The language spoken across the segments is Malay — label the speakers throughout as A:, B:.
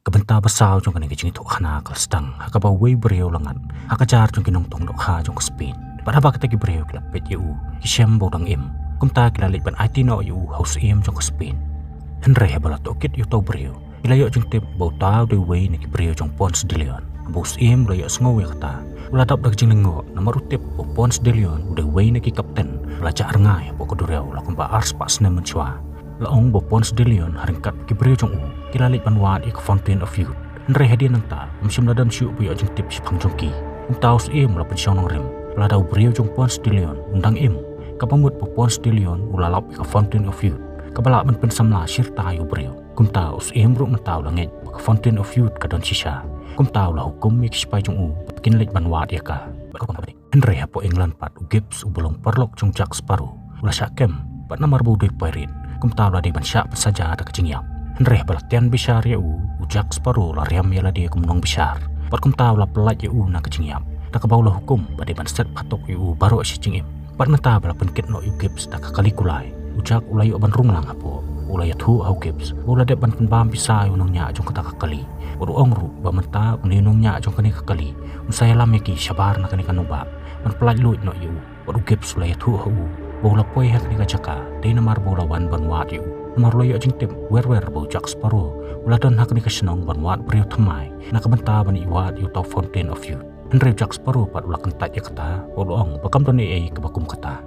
A: Kebenta basau jong kani kicing itu khana kal stang hakaba wei breu langan hakajar jong kinong tong lokha jong spin pada ba kata ki breu kila pet yu kisem bodang im kumta kila liban IT no yu house im jong spin henre hebala tokit yu to breu kila yo jong tip bo tau de wei ni ki breu jong pons dilion bos im lo yo sngo we kata ula dap dak jing lengo nomor tip bo pons dilion de wei ni ki kapten la cha ngai bo ko dureu la kumpa ars pas ne menchwa laong bo pons dilion haringkat ki breu jong kila lit panwat ik fountain of youth nre hadian nang ta msim ladan siu bu yo jing tip sipang jongki taus im la pensiong nang rem la dau brio jong pons dilion undang im kapamut po pons dilion ulalap ik fountain of youth kabala man pensamla sirta yu brio taus im ru mentau langet ke fountain of youth kadon sisa tau la hukum ik spai jong kin lit panwat ya ka nre ha po england pat gips ubulong perlok jong jak sparu ula syakem pat namar bu de pairin tau la de ban syak saja ada kejingyap Nreh balatian besar ya ujak separuh lariam ya dia kumnong besar. Pat tahu la pelat ya na kecingap. Tak kebau la hukum pada ban set patok ya baru si cingim. Pat mata bala penkit no yu gips tak kali kulai. Ujak ulai ban runglang apo. Ulai tu au gips. Ula de ban penbam bisa yu nong nya jong kata kali. Uru ongru ba mata uninong nya jong kani kali. Usai lam yaki sabar na kani kanuba. Man pelat luit no yu. Uru gips ulai tu au. Bola poi hak ni kacaka. Dei namar bola wan ban wat yu. Nomor loyo jing tip wer bau jak separo uladan hak ni kasenong ban wat brio thamai na kabenta ban iwat yu tau fountain of youth henre jak separo pat ula kentat ya kata oloong bakam doni ei kebakum kata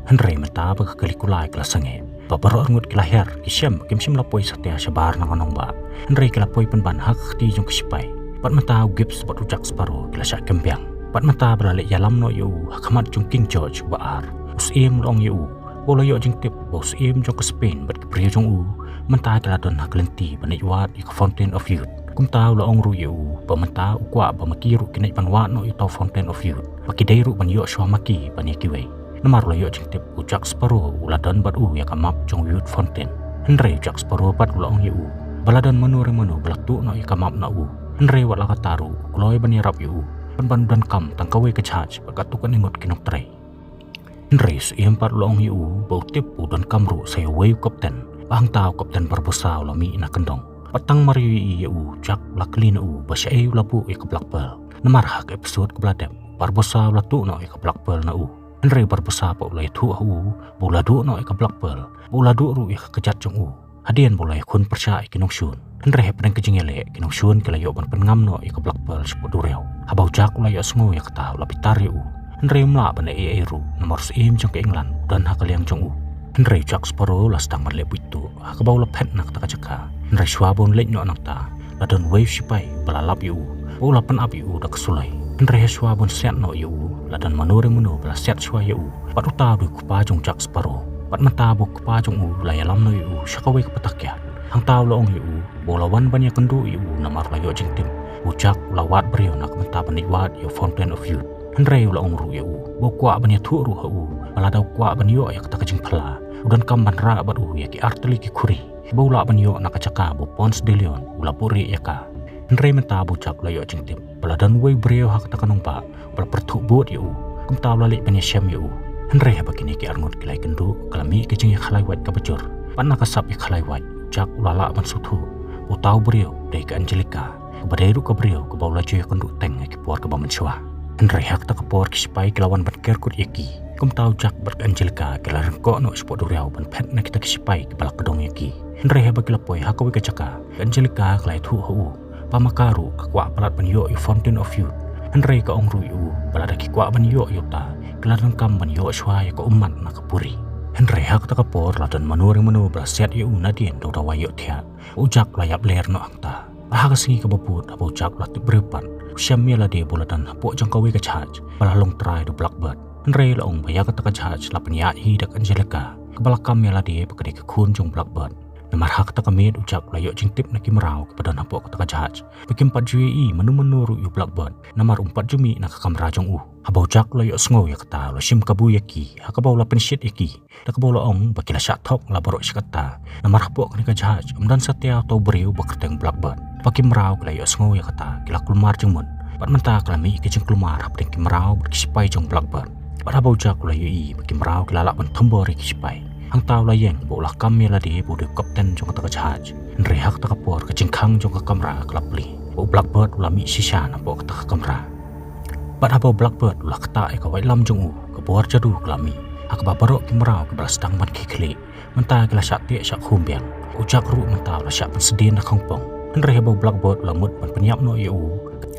A: henre mata bak kalikulai klasange babaro ngut kilahir kisem kimsim lapoi satya sabar nang anong ba henre kilapoi penban hak ti jong kisipai pat mata gips pat jak separo kilasa kembiang pat mata beralik yalam no yu hakamat jong king george baar usim long yu bola yo jing tip bos im jong ke Spain bat ke pria jong mentah keladon hak lenti banai wat ke fountain of youth tahu la ong ru yu pementa ukwa pamakiru kinai panwat no ito fountain of youth paki dairu ban yo swa maki ban yakiwe namar lo yo jing tip ujak sparo uladon bat ya kamap jong youth fountain henre ujak sparo bat la ong yu baladon manure manu balatu no ya kamap na henre wat la kataru kloi ban yarap yu ban dan kam tangkawe ke charge pakatukan ingot kinok tray Nres empat long yu bau tipu dan kamru saya wei kapten bang tau kapten berbesar lami na kendong patang mariu yu jak laklin basya eu lapu ke blakpel namar hak episode ke bladem berbesar latu no ke blakpel na Nre berbesar pa ulai tu bola du no ke blakpel bola du ru ke kejat jong hadian boleh kun percaya kinong syun Nre pedang kejingele kinong syun kelayo ban pengam no ke blakpel sepot dureu habau jak ulai asngo ya kata lapitar yu Nre mla bana eru nomor sim jong ke England dan hakaliang jong Nre jak sparo lastang marle buitu hakabau lapet nak takacaka Nre swabon lek no nakta ladon wave sipai balalap yu bola pen api dak sulai Nre swabon set no yu ladon manure munu bala set swa yu pat uta du kupa jong jak sparo pat mata bu kupa jong layalam no yu shakawe kepatakya hang taw loong yu bola wan banya kendu yu namar layo jingtim ujak lawat brio nak menta paniwat yu fountain of youth Henre ula ongru ya bo kwa banya tu ru bala dau kwa banyo ya kata kajing pala udan kamban ra bat ya ki arteli ki kuri bo ula banyo nak caka bo pons delion ula puri ya ka Henre menta bo cak la yo jing tim bala dan wei brio hak ta kanong pa bala pertu bot ya kum ta lalik banya syam ya Henre ha bakini ki arngot kilai kendu kalami ki jing ya khalai wat ka bajur pan nak sap ya khalai wat cak ula la ban sutu bo tau brio dei ka Angelica kabadairu ka brio ka baula joy kendu teng ki puar ka bamenswa Henry hak tak kepor kisipai kelawan berkerkut yaki tahu jak berkanjelka kelar kok no spot duriau ban pet na kita kisipai kepala kedong yaki Henry ha bakilapoi hakawi kacaka kanjelka kelai tu pamakaru kakwa palat ban yo fountain of youth Henry ka ongru yu balada ki kwa ban yo ta kelar kam ban yo shwa ya ka umat na kapuri Henry hak tak kepor ladan manure manu brasiat yu nadien do rawayo thia ujak layap ler no akta Hahasingi ka baput abo jak latip berepan Syamia la de bulatan hapo jangkawi ka charge balalong try do blackbird Nre la ong baya ka taka charge la penya hi dak Angelica kebalakam ya la de pakade ka kun jong blackbird namar hak taka med ujak la yo jing tip na kimrau kepada hapo ka taka charge bikin 4 jui menu ru yu blackbird namar 4 jumi na ka kamra jong habau jak la yo sngo ya kata lo sim kabu yaki hakabau la penshit yaki dak kabau la ong bakila syak thok la barok sikata namar hapo ka charge amdan satya to beriu bakerteng blackbird Pakai merau kelayo sengo ya kata kila kulmar jengmun pat menta kelami ke jeng kulmar hap deng kimrau berkisipai jong blackbird pat habau jak kelayo i pakai merau kila lak ban tombori kisipai hang tau la yeng bo la kam melody bo de kapten jong ta charge re hak ta kapor ka jingkhang jong ka kamra klapli bo blackbird la mi shisha na bo ta kamra bat abo blackbird la kta e ka wai lam jong u ka bor jadu klami hak ba barok kimra ka brastang man khikhle menta kala syak te syak khumbiang ujak ru menta la syak pensedin na khongpong re abo blackbird la mut man penyap no yu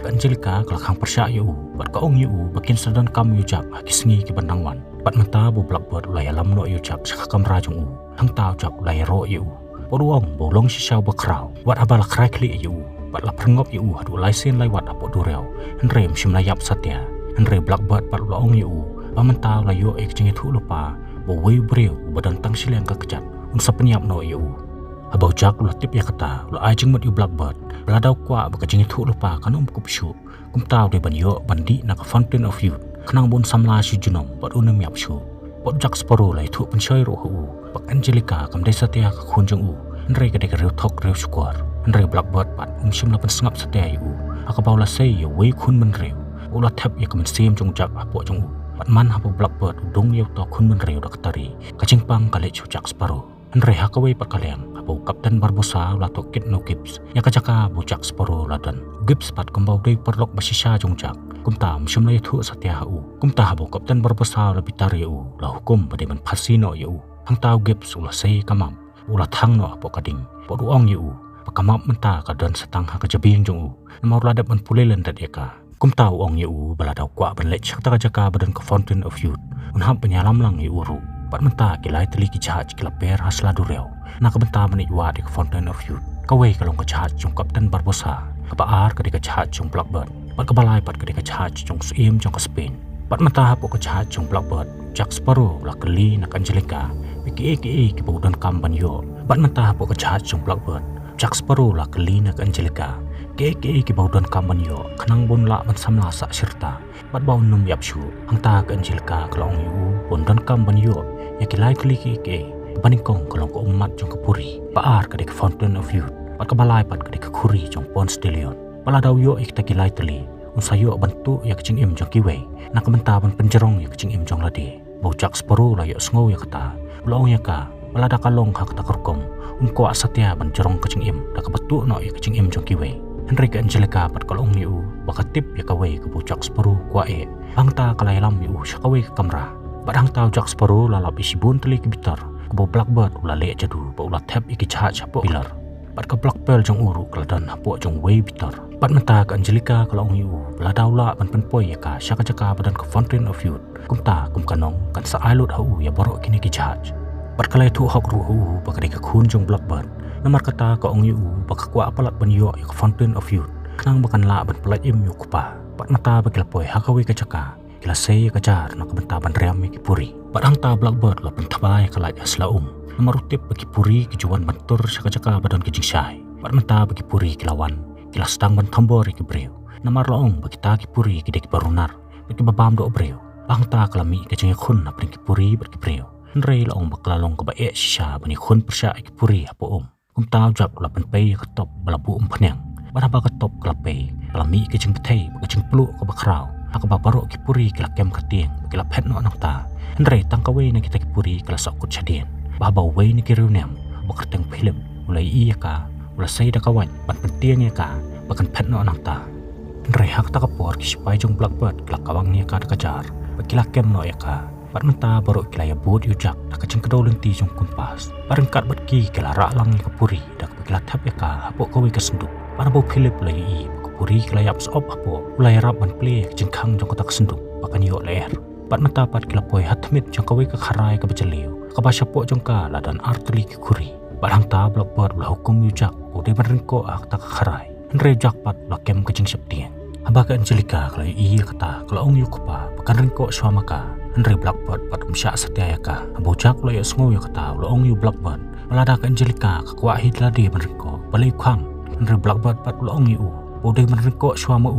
A: Angelika kala khang persya yu bat ka ong yu bakin sadan kam yu jak kisngi ki bandangwan bat menta bo blackbird la yalam no yu jak syak kamra jong u hang tau jak la ro yu boruang bo long shisha ba kraw wat abala krai kli yu bat la prengop yu hadu laisen lai wat apo durel rem shimna yap satya re blackbird bat la ong yu ba menta la yu ek jingi thu lupa bo wei breu badan tang sileng ka kejat un sapenyap no yu abau jak la tip ya kata la ai jing mat yu blackbird la dau kwa ba ka jingi thu lupa kan kup shu kum tau de ban yo bandi na ka fountain of youth khnang bon samla shi junom bat unam yap shu bot jak sporo lai thu pen choi ro hu bak Angelika kam de satya ka khun jong u re ka de ka reu thok reu squar re blackbird pat shim la pen sngap satya yu akabau la sei yo wei khun man reu ula thap ya kam sem jong jak apo jong u pat man hapo blackbird dong yo to khun man reu daktari ka jingpang ka le chu jak sparo re hakawai pat kaleng apo kapten Barbosa la to kit no gips ya ka jaka bu jak sparo la dan gips pat kambau dei perlok basisha jong jak kumta shim la thu satya hu kumta habo kapten Barbosa la bitari u la hukum bade man phasino yu hang tau gips ula sei kamam ula thang no apo kading podu ong yu pakamap menta ka dan satang ha ka jabing jong u namau la dap man pulelan dat eka kumta ong yu bala dau kwa ban lech ta ka jaka badan ka fountain of youth unham penyalam lang yu ru pat menta kilai teli ki charge kila per hasla durel na ka benta ban iwa di fountain of youth kawai kalong ka charge jong kapten Barbosa ka baar ka di ka charge jong blackbird pat ka balai pat ka di ka charge jong suim jong ka Spain pat menta hapo ka charge jong blackbird Jack Sparrow la kali na Angelika piki ki baudan kam ban yo pat menta hapo ka charge jong blackbird Jack Sparrow la kali na Angelika ki baudan kam ban yo khnang bon la ban samla sa sirta pat bau num yap shu hangta ka Angelika kalong yu bondan kam ban yo ya kilai kli ki baning kong kalong ko umat jong kapuri paar ka dik fountain of youth pat ka balai pat ka dik khuri jong pon stillion pala daw yo ik ta kilai teli un sayo bantu ya kaching im jong kiwei na ka menta ban penjerong ya kaching im jong ladi bau Jack Sparrow la yo sngo ya kata ulong ya ka pala da kalong hak ta korkom un ko asatya ban jerong kaching im da ka batu no ya kaching im jong kiwei Henry Angelika pat kalong yu bakatip ya kawai ka bau Jack Sparrow kwa bangta kalai lam yu sya kawai ka kamra badang tau Jack Sparrow lalap isi bun teli ki bitar kabo blackbird ula le jadu ba ula tap iki charge hapo pilar pat ka blackbird jong uru kaladan hapo jong way bitar pat menta ka Angelika kalong yu la daula ban penpoi ya ka syaka jaka badan ka fountain of youth kumta kum kanong kan sa ailut hau ya borok kini ki charge pat kalai thu hok ru hu ba ka ka khun jong blackbird namar kata ka ong yu ba ka kwa apalat ban yo ya ka fountain of youth kanang bakan la ban pelat im yu kupa pat mata ba kilapoi hakawi ka jaka kila sei ka jar na kabenta ban ream ki puri padang ta blackbird la pentabay kalaj asla namarutip bagi puri ki juan bantur sa kajaka badan ki jingsay pad menta bagi puri kilawan kila stang ban tambor ki breu namar laong bagi ta ki puri ki dek barunar bagi babam do breu bang ta kalami ka jingi khun na pring ki puri ber ki breu nrei laong baklalong ka bae shisha bani khun persya ki puri apo kumta jak la penpei ka top balabu phnang baraba ka top klape kalami ki jing pthei ka jing plu ka bakraw akaba barok ki puri kila kem katieng kila phet no nangta nrei tangkawe na kita ki puri kila sakut chadien baba we ni ki runem bakarteng film ulai iya ka ula sai da kawan ban penting ya ka bakan phet no nangta nrei hak ta kapor ki sipai jong blackbird kila kawang ni ka da kajar bakila kem no ya ka pat menta barok kila ya bot yu jak da kaceng kedolun ti jong kumpas barengkat bat ki kila ra lang ki puri da kila tap ya ka hapo kawe ka senduk parabo philip lai i puri kila yap sop apo ulai rap ban ple jengkhang jong kotak senduk bakan yo leer pat mata pat kila poi hatmit jong kawe ka kharai ka bacaliu ka ba syapo jong ka la dan artli ki kuri barang ta blackbird la hukum yu jak ode barengko ak ta kharai nre jak pat la kem ka jing septieng aba ka Angelika kala i kata kala ong yu kupa bakan rengko swama ka nre blackbird pat umsya satya ka abo jak la ya sngo yu kata la ong yu blackbird malada ka Angelika ka kwa hitla de barengko balai khang nre blackbird pat la ong yu bodai menrengko suama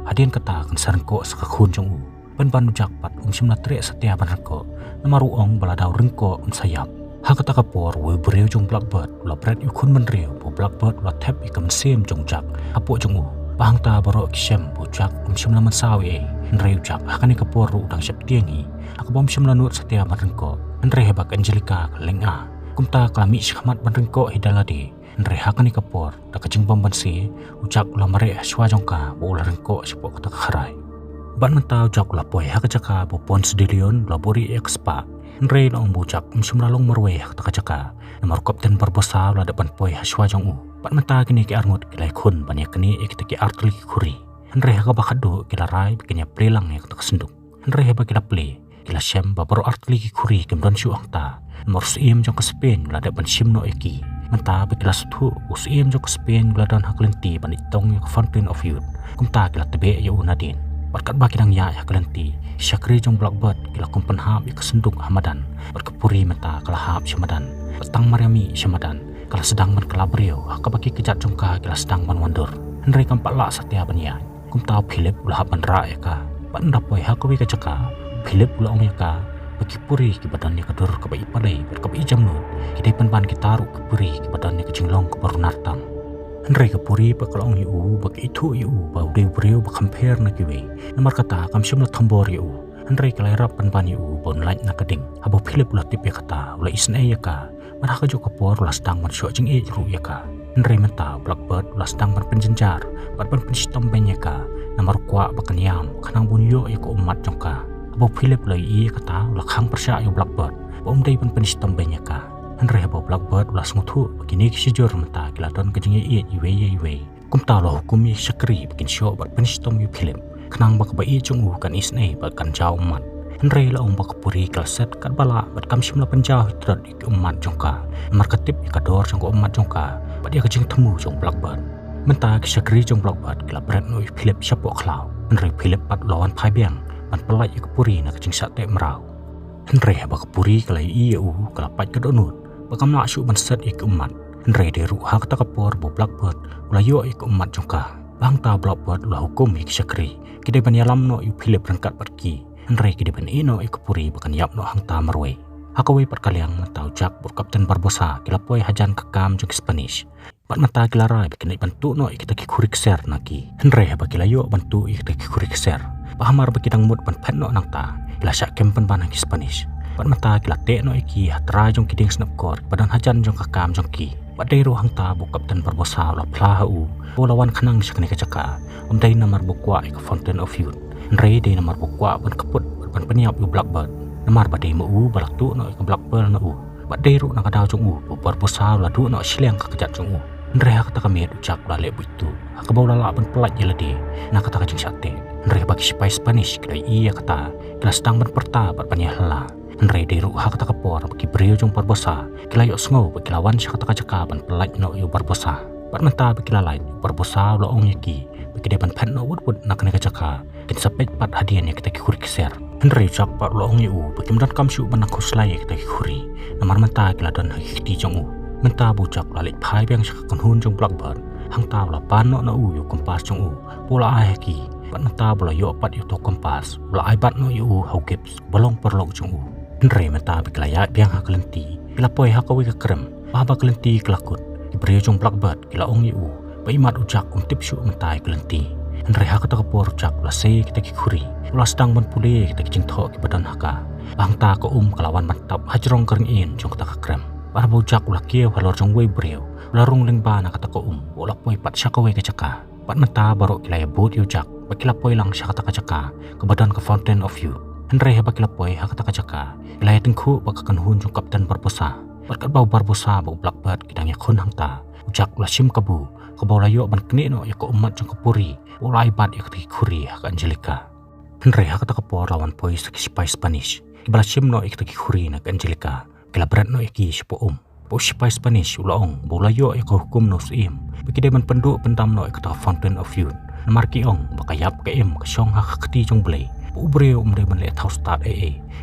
A: hadian kata kan sarengko sakakhun jong ban jak pat simna tre satya banrengko namaru ong baladau rengko sayap hakata kapor we breu jong blackbird la pret yu khun menreu bo blackbird la tap ikam sem jong jak apo jong Bahang ta borok kisem bujak umsyam laman sawi Nrei ujak akan ikapor udang syap tiangi Aku bom syam lanut setia manrengko Nrei hebak Angelica kaleng Kumta kalami syakmat manrengko hidaladi Nrei akan ikapor da kacing bom bansi Ujak ulah marek aswa jongka bo ulah rengko syapok kata kharai Ban mentau ujak ulah poy hakajaka bo pon sedilion ulah bori ekspa Nrei laong bujak umsyam lalong marwe kata kajaka Namar kapten berbosa ulah depan poy aswa jong Pat mata kini ki arngut kilai kun banyak kini kita ki artli kuri. Henry haga bakado kila rai bikinnya prelang ya kita kesenduk. Henry haga kila play kila syam babaru artli kuri kemdon syu angta. Morus im jong ke Spain lada ban syim no eki. Menta bikila sutu us im jong ke Spain ladan haklenti ban itong ya ke Fountain of Youth. Kumta kila tebe ya unadin. Berkat bakidang ya haklenti. Syakri jong blackbird kila kumpen hab ya kesenduk hamadan. Berkepuri menta kala hab syamadan. Petang mariami syamadan. Kalau sedang menkelabrio, haka bagi kejat jongka kala sedang menwandur. Henry kampak lak setia banya. Kum tahu Philip ulah haban ra ya ka. Pak ndapoi haka wi kejaka. Philip ulah ong ya ka. Bagi puri ki badannya kedur ke bai padai berkebai jamnu. Kidai penban kita ru ke puri ki badannya ke jinglong ke baru nartam. Henry ke puri bakal ong yu bagi itu yu bau deu brio bakampir na kiwe. Namar kata kam syamla thambor yu. Henry kelai rap penban yu bon lain na keding. Habo Philip ulah tip ya kata ulah isne ya ka. Mereka juga kapor ulah sedang mensyok jeng ru ya ka. Henry menta blackbird ulah sedang berpenjenjar. Berpan pensistom banyak ka. Namar kuak bakan yam kanang bunyo ya ko umat jong ka. Abo Philip lai iya kata ulah khang persya yu blackbird. Bom day pan pensistom banyak ka. Henry abo blackbird ulah senguthu begini kisijur menta kiladon ke jeng iwe. Kumta ulah hukum ya syakri bikin syok berpan pensistom yu Philip. Kanang bak bai jong kan isne bakan jauh umat. Henry laong bakapuri kalset kat bala berkam simla penjauh hitrat ik umat jongka marketip ikador jong umat jongka padia kecing temu jong blackbird menta kisakri jong blackbird kila brand noi Philip syapok klau Henry Philip pat lawan pai biang pan pelai ikapuri na kecing sate merau Henry bakapuri kala iu kala pat kadonut bakam nak syuk banset ik umat Henry deru hak takapor bo blackbird ulayo ik umat jongka bang ta blackbird ulah hukum ik sakri kidai banyalam no yu Philip rangkat pergi Henry kidi ban ino ikapuri bakan yap no hang ta marwe. Hakawi perkaliang mentau jak bur kapten Barbosa kila poi hajan kekam jong Spanish. Pat mata kila rai bikin bantu no ikita ki kurik ser naki. Henry haba kila yo bantu ikita ki kurik ser. Pahamar bakidang mut ban pen no nang ta. Kila syak kempen ban ki Spanish. Pat mata kila te no iki hatra jong kiding snap kor badan hajan jong kekam jong ki. Pat dai ro hang ta bur kapten Barbosa la plah u. Lawan kanang syakne kacaka. Dai namar bukwa ik Fountain of Youth. Henry day namar bukwa ban keput ban peniap yu blackbird namar badai mu balak tu no ke blackbird na badai ru na kadau jong Barbosa la du no siliang ka kejat jong Henry hak ta kamet ucak la le buitu hak bau la ban pelat jelade na kata kajing sate Henry bagi spai Spanish kira iya kata kila sedang ban perta bat panyah la Henry day ru hak ta kapor bagi brio jong Barbosa kila yo sngo bagi lawan syak ta kajaka ban pelat no yu Barbosa bat menta bagi lain Barbosa la ong yaki bagi depan pen no wud nak kena kajaka kin sapet pat hadian ya kita kurik ser Henry jak pat loong yu bagi mendan kam syu ban aku selai kita kuri namar menta kila dan hiti jong menta bujak lalik pai biang syak kan hun jong blackbird hang ta la pan no na yu kompas jong pola ai ki pat menta bola yo pat yu to kompas bola ai bat no yu how gips bolong perlok jong Henry menta bagi layak biang haklenti kila poi hakawi ka krem baba klenti kelakut ibrio jong blackbird kila ong yu Paimat ujak tip syuk mentai kelenti. Henry haka takapor ujak lase kita kikuri. Ulah sedang menpulih kita kicing thok ki badan haka. Bang ta ko kelawan mantap hajrong kering in jong kita kakrem. Para ujak ulah kiew halor jong wei breu. Ulah rung ling ba na kata ko ulah poi pat syakawe kecaka. Pat menta baru kilaya bot ujak. Bakila poi lang syakata kacaka ke badan ke Fountain of Youth. Henry haba kila poi haka kacaka. Kilaya tengku bakakan hun jong kapten Barbosa. Berkat bau Barbosa bau blackbird kidang yakun hang ta. Ujak ulah sim kabu. Kebau layo ban kini no ya ko umat jong kapuri ulai bat ya kati kuri hak Angelica Henry hak ta kapor lawan poi spai Spanish ibala sim no ya kati kuri na Angelica kila berat no iki sipo po spai Spanish ulaong bau layo ya ko hukum no sim bagi de ban pendu pentam no ya kata Fountain of Youth namar ki ong bakayap ke ke syong hak kati jong blai po ubre umre ban le thau start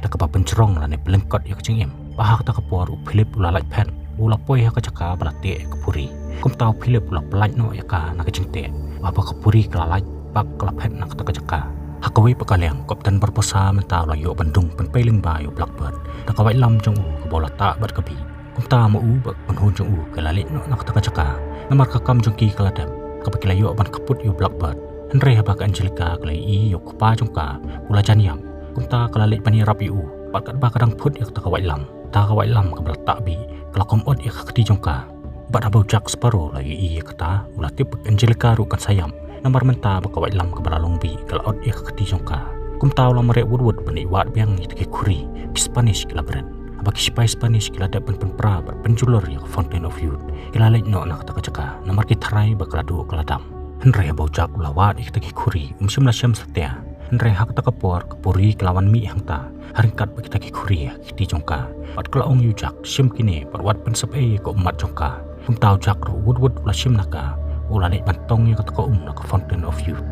A: da ka pencerong la ne pelengkot ya kecing bahak ta kapor Philip ulalai pen ula poi hak caka balate kapuri kum tau Philip ula pelaj no ya ka na kecingte baba kapuri kelalaj bak kelapet na kata kacaka hakawi pakaliang kapten Barbosa menta la yo bandung penpeling ba yo blackbird na kawai lam jong ke bola ta bat kabi kum ta mo bak penhun jong kelalik no na kata kacaka namar kakam jong ki keladam kapakilayo ban kaput yu Blackbird Henry habak Angelica kalai i yu kupa jongka pula janyang kumta kalalik pani rap yu pakat ba kadang put yak takawai lam kabal takbi kalakom od yak kati jongka bat abau jak separo lagi i kata ula tip Angelica ru kan sayam namar menta bakawai lam kabala longbi kala od yak kati jongka kumta ulam rek wud pani wat biang itake kuri ki Spanish kila brand abak sipai Spanish kila dapat penpra penjulur yak Fountain of Youth kila lek no nak takacaka namar ki tharai bakala du keladam Henry abau jak lawat itake kuri simla syam setia Henry hak takapor kapuri kelawan mi hangta haringkat bagi taki kuri kiti jongka pat kelaong yu jak sim kini perwat pensep ko umat jongka kumtau jak ru wud ula sim naka ula lek bantong yang kataka naka Fountain of Youth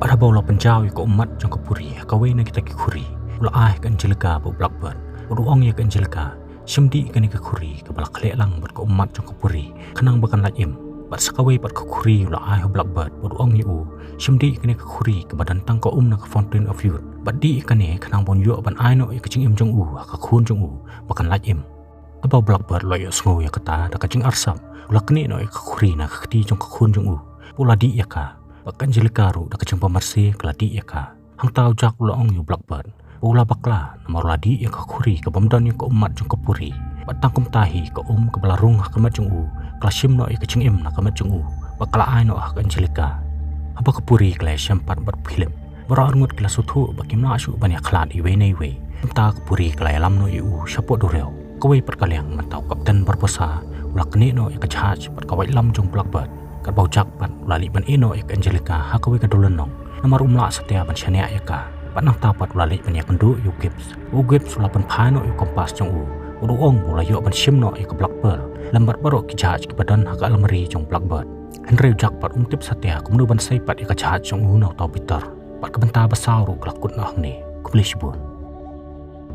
A: pada bau la penjau ko umat jongka puri kawe na kita ki kuri ula kan Angelica bu Blackbird uruong ya kan Angelica simdi kan ke kuri kabala klek lang ber ko umat jongka puri kanang bakan laim bat sakawe pat ke kuri ula Blackbird uruong yu simdi kan ke kuri ke badan tang ko naka Fountain of Youth bat di kan kanang bon yu ban no ke cing im jong ka khun jong bakan laim abau Blackbird lo ya sngo ya kata da kacing arsam ula kene no ke kuri na kati jong ka khun jong pula di ya ka bakan Angelica ru da kacing pamarsi keladi ya ka hang tau jak ula ong yu Blackbird pula bakla nomor ladi ya ka kuri ke bamdan yu ko umat jong ka puri batang kum tahi ke kebelarung hakamat jong klasim no ya kacing im na kamat jong bakala no ka Angelica aba ka puri kla syampat bat film barangut kla suthu bakim na asu banyak klan iwe nei we ta ka puri kla lam no yu syapo doreo kawai perkaliang mentau kapten berposa ula kene no ya ka charge bat kawai lam jong Blackbird kat bau jak pat ulali ban eno ya ka Angelica hakawai ka dolenong namar umla setia ban syania ya ka panang tapat ulali ban ya kendu yu gips ula ban phano yu kompas jong uruong ula yo ban simno ya ka Blackbird lambat barok ki charge ke badan haka almari jong Blackbird Henry jak pat tip setia kumnu ban sai pat ya ka charge jong no tau bitar pat ka benta basau ru kelakut no hang ni kublish bun